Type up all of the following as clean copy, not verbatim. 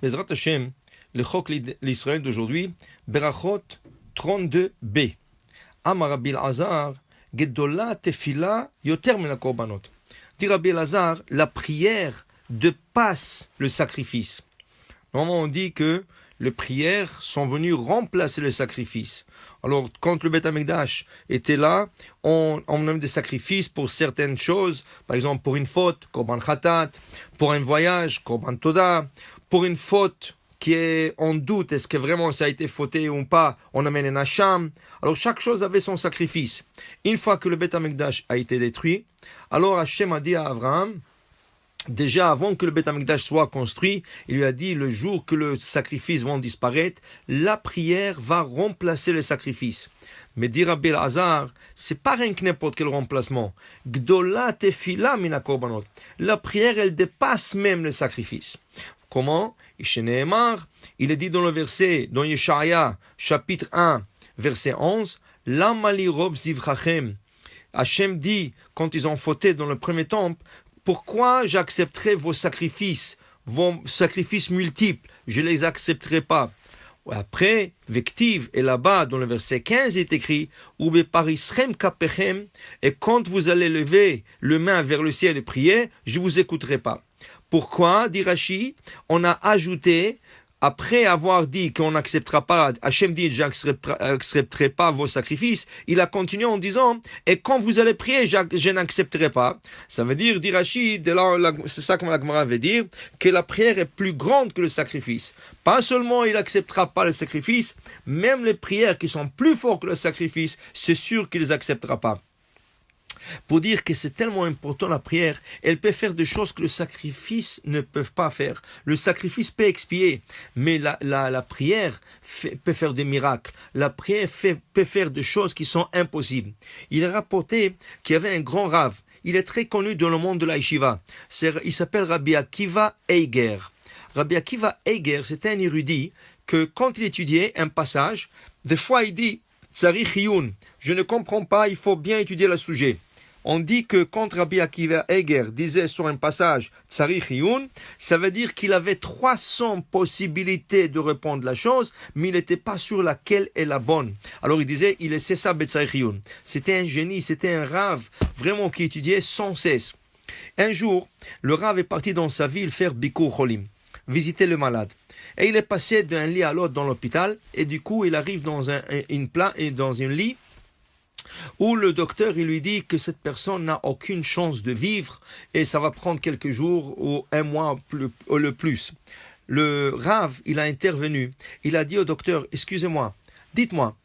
Bezrat Hashem, le Chok l'Israël d'aujourd'hui, Berachot 32b. Amar Rabbi Elazar, Gedola tefila yoter min hakorbanot. Dit Rabbi Elazar, la prière dépasse le sacrifice. Normalement, on dit que les prières sont venues remplacer le sacrifice. Alors, quand le Beth Amikdash était là, on a des sacrifices pour certaines choses, par exemple pour une faute, Korban Khatat, pour un voyage, Korban Toda, pour une faute qui est en doute, est-ce que vraiment ça a été fauté ou pas, on amène un hacham. Alors, chaque chose avait son sacrifice. Une fois que le Beth Amikdash a été détruit, alors Hachem a dit à Abraham, déjà avant que le Beth Amikdash soit construit, il lui a dit le jour que le sacrifice va disparaître, la prière va remplacer le sacrifice. Mais dit Rabbi Elazar, c'est pas rien que n'importe quel remplacement. Gdola tefila min hakorbanot. La prière, elle dépasse même le sacrifice. Comment? Il est dit dans le verset, dans Yeshaya, chapitre 1, verset 11, Lama li rob zivrachem. Hachem dit, quand ils ont fauté dans le premier temple, pourquoi j'accepterai vos sacrifices multiples? Je ne les accepterai pas. Après, Vektiv, et là-bas, dans le verset 15, il est écrit, Ube parisrem kapechem, et quand vous allez lever le main vers le ciel et prier, je ne vous écouterai pas. Pourquoi, dit Rashi, on a ajouté, après avoir dit qu'on n'acceptera pas, Hachem dit, je n'accepterai pas vos sacrifices, il a continué en disant, et quand vous allez prier, je n'accepterai pas. Ça veut dire, dit Rashi, c'est ça que la Gemara veut dire, que la prière est plus grande que le sacrifice. Pas seulement il n'acceptera pas le sacrifice, même les prières qui sont plus fortes que le sacrifice, c'est sûr qu'il ne les acceptera pas. Pour dire que c'est tellement important la prière, elle peut faire des choses que le sacrifice ne peut pas faire. Le sacrifice peut expier, mais la prière peut faire des miracles. La prière peut faire des choses qui sont impossibles. Il est rapporté qu'il y avait un grand rave. Il est très connu dans le monde de la yeshiva. Il s'appelle Rabbi Akiva Eiger. Rabbi Akiva Eiger, c'était un érudit que quand il étudiait un passage, des fois il dit « Tsarich Iyun », je ne comprends pas, il faut bien étudier le sujet. On dit que quand Rabbi Akiva Eiger disait sur un passage Tsarich Iyun, ça veut dire qu'il avait 300 possibilités de répondre la chose, mais il n'était pas sûr laquelle est la bonne. Alors il disait, il laissait ça Tsarich Iyun. C'était un génie, c'était un rave, vraiment qui étudiait sans cesse. Un jour, le rave est parti dans sa ville faire Bikur Cholim, visiter le malade. Et il est passé d'un lit à l'autre dans l'hôpital, et du coup il arrive dans un lit, où le docteur il lui dit que cette personne n'a aucune chance de vivre et ça va prendre quelques jours ou un mois le plus. Le Rav, il a intervenu. Il a dit au docteur, excusez-moi, dites-moi,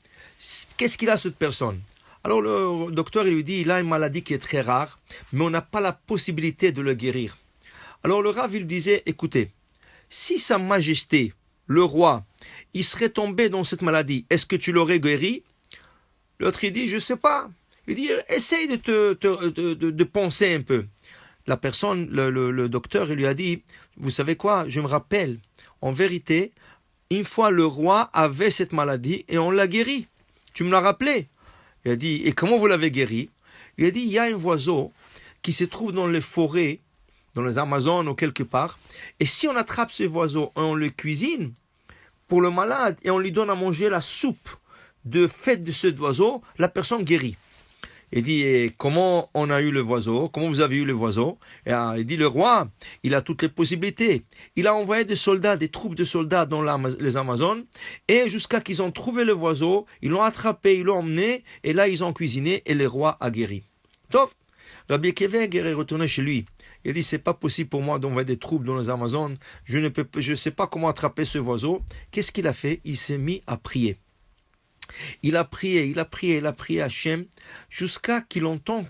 qu'est-ce qu'il a cette personne? Alors le docteur il lui dit, il a une maladie qui est très rare, mais on n'a pas la possibilité de le guérir. Alors le Rav il disait, écoutez, si Sa Majesté, le roi, il serait tombé dans cette maladie, est-ce que tu l'aurais guéri? L'autre, il dit, je ne sais pas. Il dit, essaye de penser un peu. La personne, le docteur, il lui a dit, vous savez quoi, je me rappelle, en vérité, une fois le roi avait cette maladie et on l'a guéri. Tu me l'as rappelé. Il a dit, et comment vous l'avez guéri? Il a dit, il y a un oiseau qui se trouve dans les forêts, dans les Amazones ou quelque part, et si on attrape ce oiseau et on le cuisine pour le malade et on lui donne à manger la soupe de fait de cet oiseau, la personne guérit. Il dit, et comment on a eu le oiseau? Comment vous avez eu le oiseau? Et il dit, le roi, il a toutes les possibilités. Il a envoyé des soldats, des troupes de soldats dans les Amazones, et jusqu'à qu'ils ont trouvé le oiseau, ils l'ont attrapé, ils l'ont emmené, et là ils ont cuisiné, et le roi a guéri. Donc, Rabbi Akiva est retourné chez lui. Il dit, c'est pas possible pour moi d'envoyer des troupes dans les Amazones, je ne sais pas comment attraper ce oiseau. Qu'est-ce qu'il a fait? Il s'est mis à prier. Il a prié Hachem jusqu'à qu'il entende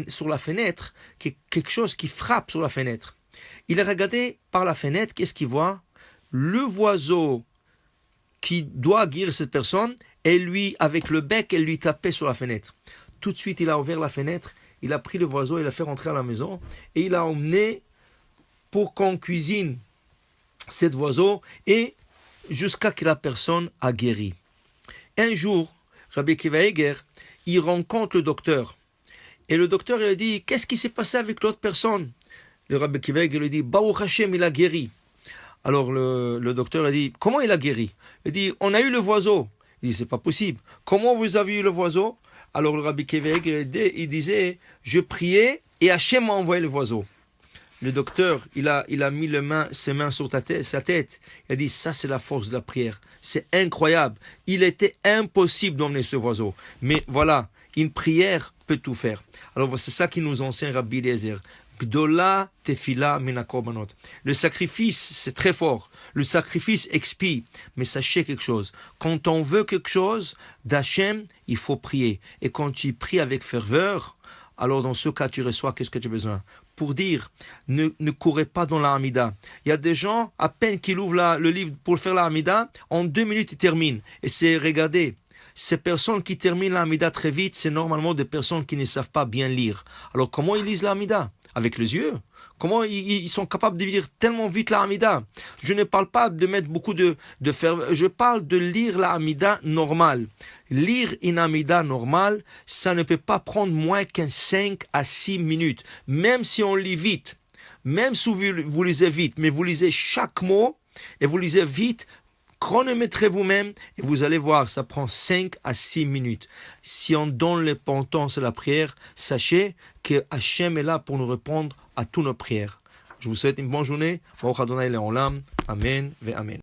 sur la fenêtre quelque chose qui frappe sur la fenêtre. Il a regardé par la fenêtre, qu'est-ce qu'il voit? Le oiseau qui doit guérir cette personne, et lui, avec le bec, elle lui tapait sur la fenêtre. Tout de suite, il a ouvert la fenêtre, il a pris le oiseau, il l'a fait rentrer à la maison, et il l'a emmené pour qu'on cuisine cet oiseau, et jusqu'à que la personne a guéri. Un jour, Rabbi Akiva Eiger, il rencontre le docteur. Et le docteur lui dit, qu'est-ce qui s'est passé avec l'autre personne? Le Rabbi Akiva Eiger lui dit, Baruch Hashem, il a guéri. Alors le docteur a dit, comment il a guéri? Il dit, on a eu le oiseau. Il dit, c'est pas possible. Comment vous avez eu le oiseau? Alors le Rabbi Keveg, il disait, je priais et Hachem m'a envoyé le oiseau. Le docteur, il a mis ses mains sur sa tête. Il a dit, ça c'est la force de la prière. C'est incroyable. Il était impossible d'emmener ce oiseau. Mais voilà, une prière peut tout faire. Alors c'est ça qui nous enseigne Rabbi Eliezer. Gdola tefila min hakorbanot. Le sacrifice, c'est très fort. Le sacrifice expie. Mais sachez quelque chose. Quand on veut quelque chose d'Hachem, il faut prier. Et quand tu pries avec ferveur, alors dans ce cas, tu reçois qu'est-ce que tu as besoin. Pour dire, ne courez pas dans la Hamida. Il y a des gens, à peine qu'ils ouvrent le livre pour faire la Hamida, en 2 minutes, ils terminent. Et c'est, regardez, ces personnes qui terminent la Hamida très vite, c'est normalement des personnes qui ne savent pas bien lire. Alors comment ils lisent la Hamida? Avec les yeux? Comment ils sont capables de lire tellement vite la Hamida? Je ne parle pas de mettre beaucoup de faire. Je parle de lire la Hamida normale. Lire une Hamida normale, ça ne peut pas prendre moins qu'un 5 à 6 minutes. Même si on lit vite. Même si vous lisez vite. Mais vous lisez chaque mot et vous lisez vite. Chronométrez vous-même et vous allez voir, ça prend 5 à 6 minutes. Si on donne l'importance à la prière, sachez que Hachem est là pour nous répondre à toutes nos prières. Je vous souhaite une bonne journée. Amen ve amen.